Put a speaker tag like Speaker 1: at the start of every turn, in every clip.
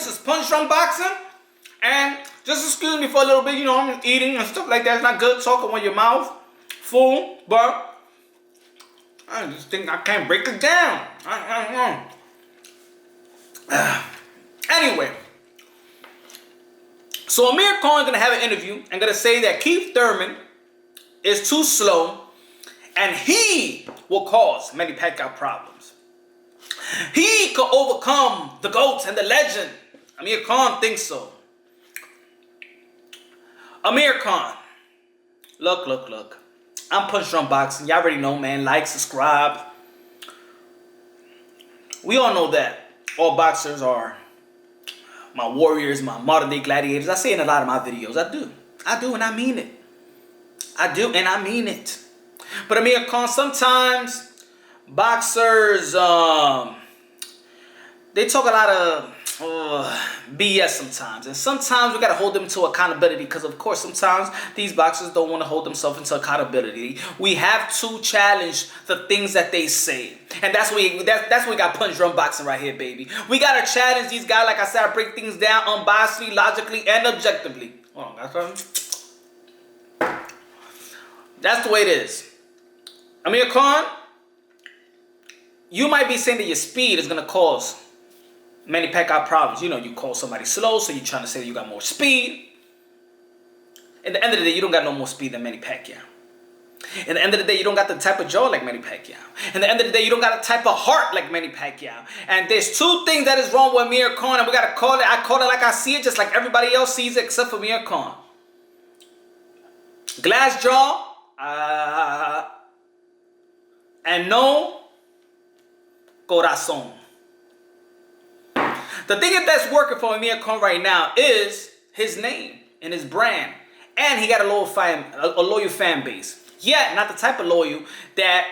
Speaker 1: This is Punch Drunk Boxing. And just excuse me for a little bit, you know, I'm eating and stuff like that. It's not good talking with your mouth full, but I just think I can't break it down. Anyway, so Amir Khan is going to have an interview and going to say that Keith Thurman is too slow and he will cause Manny Pacquiao problems. He could overcome the GOAT and the legend. Amir Khan thinks so. Amir Khan, look. I'm Punch Drunk Boxing. Y'all already know, man. Like, subscribe. We all know that all boxers are my warriors, my modern day gladiators. I say it in a lot of my videos. I do, and I mean it. I do, and I mean it. But Amir Khan, sometimes boxers, they talk a lot of BS sometimes. And sometimes we got to hold them to accountability because, of course, sometimes these boxers don't want to hold themselves into accountability. We have to challenge the things that they say. And that's what we got Punch Drunk Boxing right here, baby. We got to challenge these guys. Like I said, I break things down unbiasedly, logically, and objectively. Hold on, that's the way it is. Amir Khan, you might be saying that your speed is going to cause Manny Pacquiao problems. You know, you call somebody slow, so you're trying to say that you got more speed. At the end of the day, you don't got no more speed than Manny Pacquiao. At the end of the day, you don't got the type of jaw like Manny Pacquiao. At the end of the day, you don't got the type of heart like Manny Pacquiao. And there's two things that is wrong with Amir Khan, and we got to call it. I call it like I see it, just like everybody else sees it, except for Amir Khan. Glass jaw, and no corazón. The thing that's working for Amir Khan right now is his name and his brand. And he got a loyal fan base. Yet, not the type of loyal that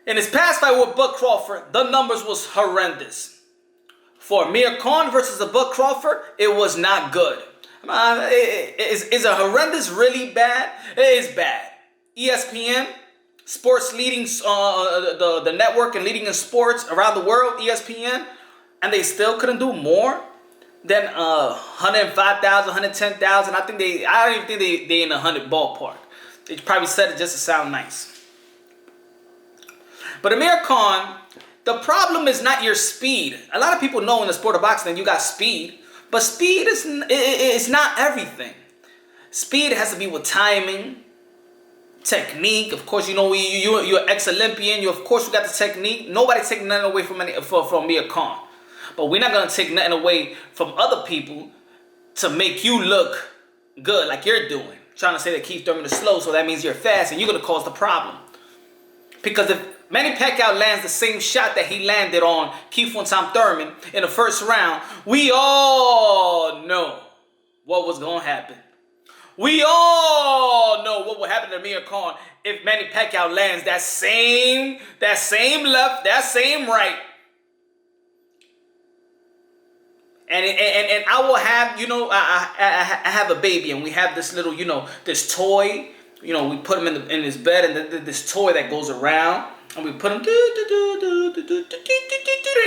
Speaker 1: in his past fight with Bud Crawford, the numbers was horrendous. For Amir Khan versus a Bud Crawford, it was not good. Is a horrendous really bad? It is bad. ESPN, sports leading, the network and leading in sports around the world, ESPN, and they still couldn't do more than 105,000, 110,000. I don't even think they in the 100 ballpark. They probably said it just to sound nice. But Amir Khan, the problem is not your speed. A lot of people know in the sport of boxing that you got speed, but speed is not everything. Speed has to be with timing, technique. Of course, you know you're an ex-Olympian. Of course, you got the technique. Nobody's taking nothing away from Amir Khan. But we're not going to take nothing away from other people to make you look good like you're doing. Trying to say that Keith Thurman is slow, so that means you're fast, and you're going to cause the problem. Because if Manny Pacquiao lands the same shot that he landed on Keith Thurman in the first round, we all know what was going to happen. We all know what will happen to Amir Khan if Manny Pacquiao lands that same left, that same right. And I will have, you know, I have a baby, and we have this little, you know, this toy, you know, we put him in his bed, and this toy that goes around, and we put him, it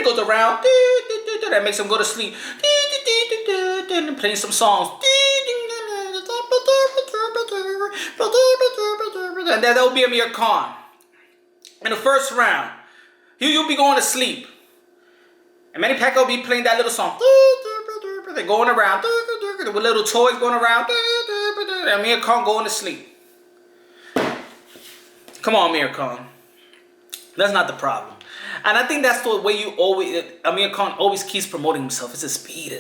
Speaker 1: goes around, that makes him go to sleep, and playing some songs, and that will be Amir Khan. In the first round, you'll be going to sleep. And Manny Pacquiao will be playing that little song. They're going around. With little toys going around. And Amir Khan going to sleep. Come on, Amir Khan. That's not the problem. And I think that's the way Amir Khan always keeps promoting himself. It's a speed. I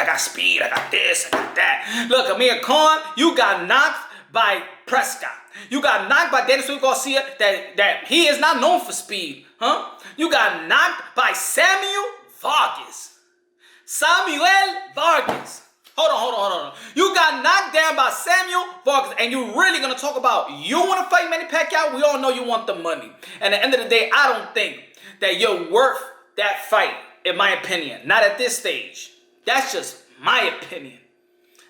Speaker 1: got speed. I got this. I got that. Look, Amir Khan, you got knocked by Prescott. You got knocked by Daniel Garcia that he is not known for speed. Huh? You got knocked by Samuel Vargas. Hold on. You got knocked down by Samuel Vargas, and you really gonna talk about you want to fight Manny Pacquiao? We all know you want the money. And at the end of the day, I don't think that you're worth that fight, in my opinion. Not at this stage. That's just my opinion.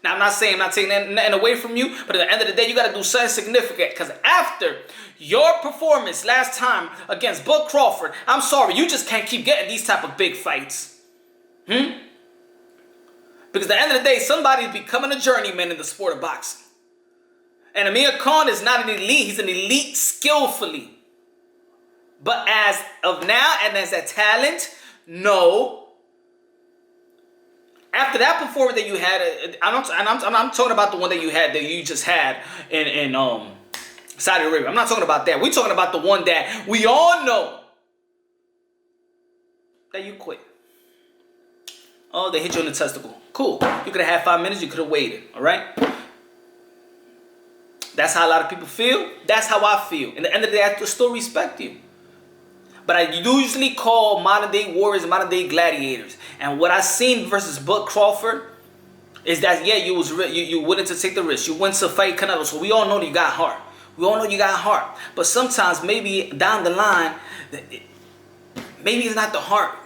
Speaker 1: Now, I'm not taking nothing away from you, but at the end of the day, you got to do something significant. Because after your performance last time against Bud Crawford, I'm sorry, you just can't keep getting these type of big fights. Because at the end of the day, somebody's becoming a journeyman in the sport of boxing. And Amir Khan is not an elite. He's an elite skillfully. But as of now, and as a talent, no. After that performance that you had, I'm talking about the one that you just had in Saudi Arabia. I'm not talking about that. We're talking about the one that we all know that you quit. Oh, they hit you in the testicle. Cool. You could have had 5 minutes. You could have waited. All right. That's how a lot of people feel. That's how I feel. And at the end of the day, I still respect you. But I usually call modern day warriors, modern day gladiators. And what I seen versus Bud Crawford is that, yeah, you willing to take the risk. You went to fight Canelo. So we all know that you got heart. We all know you got heart. But sometimes maybe down the line, maybe it's not the heart.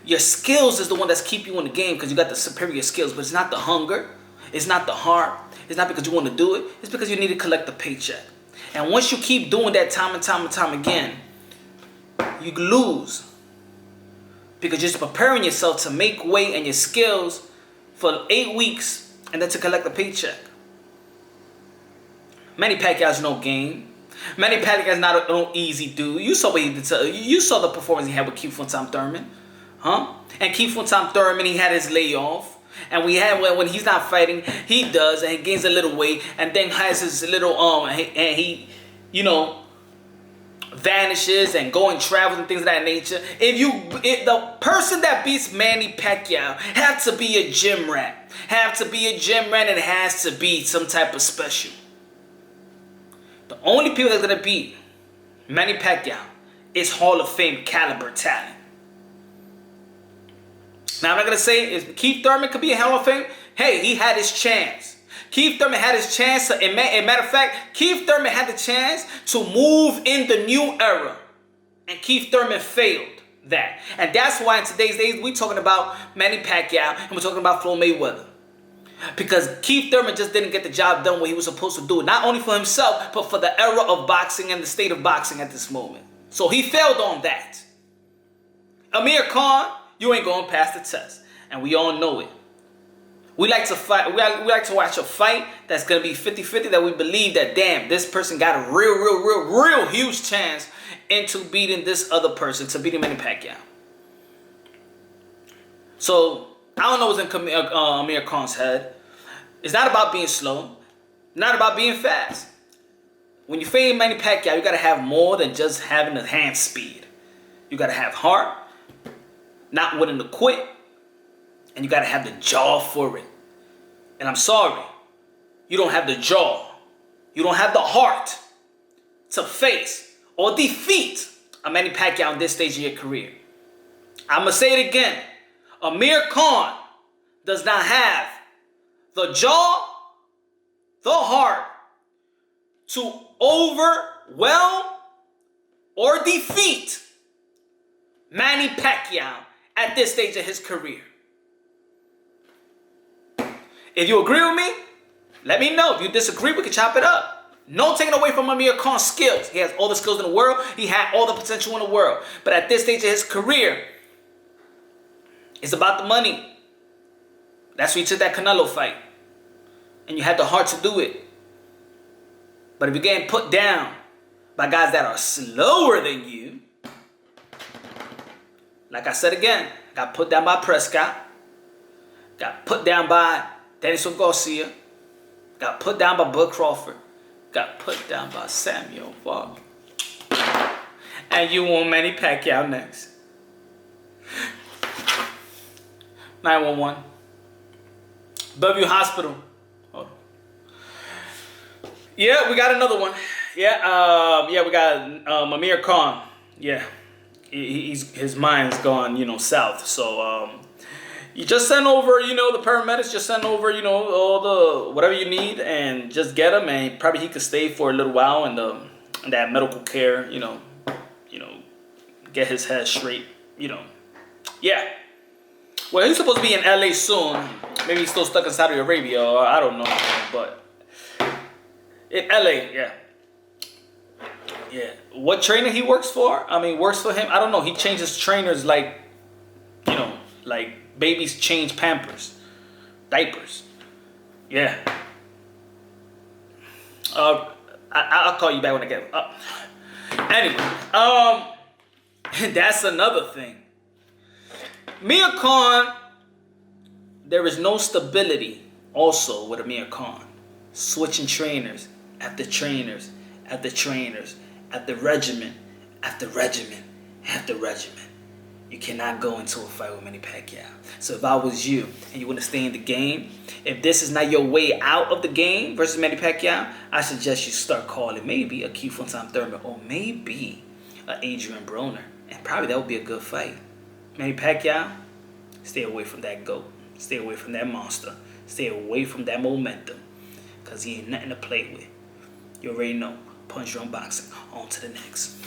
Speaker 1: Your skills is the one that's keep you in the game because you got the superior skills. But it's not the hunger. It's not the heart. It's not because you want to do it. It's because you need to collect the paycheck. And once you keep doing that time and time and time again, you lose. Because you're just preparing yourself to make weight and your skills for 8 weeks and then to collect the paycheck. Manny Pacquiao's no game. Manny Pacquiao's not no easy dude. You saw what he did. You saw the performance he had with Keith Thurman. Huh? And Keith Thurman, he had his layoff. And we had when he's not fighting, he does, and he gains a little weight, and then has his little and he vanishes and going travels and things of that nature. If the person that beats Manny Pacquiao have to be a gym rat, and it has to be some type of special. The only people that's gonna beat Manny Pacquiao is Hall of Fame caliber talent. Now, I'm not going to say if Keith Thurman could be a Hall of Fame. Hey, he had his chance. Keith Thurman had his chance. As a matter of fact, Keith Thurman had the chance to move in the new era. And Keith Thurman failed that. And that's why in today's days, we're talking about Manny Pacquiao and we're talking about Floyd Mayweather. Because Keith Thurman just didn't get the job done what he was supposed to do. Not only for himself, but for the era of boxing and the state of boxing at this moment. So he failed on that. Amir Khan, you ain't going past the test. And we all know it. We like to fight. We like to watch a fight that's going to be 50-50 that we believe that, damn, this person got a real huge chance into beating this other person, to beating Manny Pacquiao. So, I don't know what's in Amir Khan's head. It's not about being slow. Not about being fast. When you fight Manny Pacquiao, you got to have more than just having the hand speed. You got to have heart. Not willing to quit, and you got to have the jaw for it. And I'm sorry, you don't have the jaw. You don't have the heart to face or defeat a Manny Pacquiao in this stage of your career. I'm going to say it again. Amir Khan does not have the jaw, the heart to overwhelm or defeat Manny Pacquiao at this stage of his career. If you agree with me, let me know. If you disagree, we can chop it up. No taking away from Amir Khan's skills. He has all the skills in the world. He had all the potential in the world. But at this stage of his career, it's about the money. That's why you took that Canelo fight. And you had the heart to do it. But if you're getting put down by guys that are slower than you, like I said again, got put down by Prescott, got put down by Denison Garcia, got put down by Bud Crawford, got put down by Samuel Fogg. And you want Manny Pacquiao next. 911. Bellevue Hospital. Hold on. Yeah, we got another one. Yeah, we got Amir Khan. Yeah. His mind's gone, south. So you just send over, the paramedics. Just send over, all the whatever you need, and just get him. And probably he could stay for a little while in that medical care. Get his head straight. Yeah. Well, he's supposed to be in LA soon. Maybe he's still stuck in Saudi Arabia, or I don't know. But in LA, yeah. Yeah. What trainer he works for? Works for him? I don't know. He changes trainers like Like babies change Pampers, diapers. Yeah. I'll call you back when I get up. Anyway, that's another thing. Amir Khan, there is no stability also with Amir Khan. Switching trainers after trainers after trainers after regimen after regimen after regimen. You cannot go into a fight with Manny Pacquiao. So if I was you and you want to stay in the game, if this is not your way out of the game versus Manny Pacquiao, I suggest you start calling maybe a Keith Thurman or maybe a Adrian Broner. And probably that would be a good fight. Manny Pacquiao, stay away from that GOAT. Stay away from that monster. Stay away from that momentum. Because he ain't nothing to play with. You already know. Punch your own boxing. On to the next.